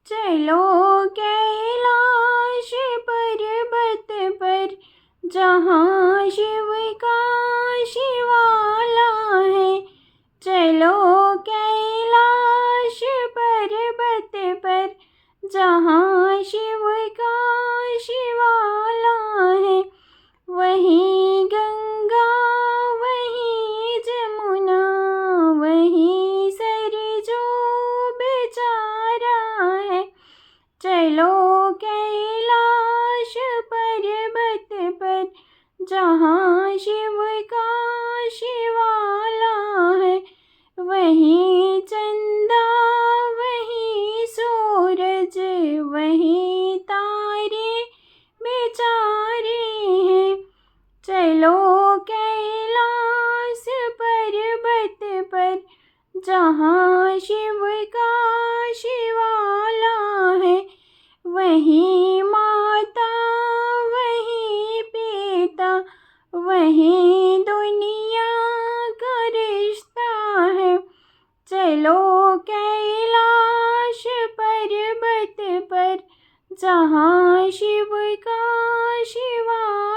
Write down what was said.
चलो कैलाश पर्वत पर, जहाँ शिव का शिवाला है। चलो कैलाश पर्वत पर, जहाँ शिव का शिवाला है। वहीं गंगा वहीं जमुना, वहीं सरजू बेचारा है। चलो कैलाश पर्वत पर, जहाँ शिव का शिवाला है। वहीं चंदा वहीं सूरज, वहीं तारे बेचारे हैं। चलो कैलाश पर्वत पर, जहाँ शिव का शिवाला है। वहीं माता वहीं पिता, वहीं दुनिया का रिश्ता है। चलो कैलाश पर्वत पर, जहाँ शिव का शिवाला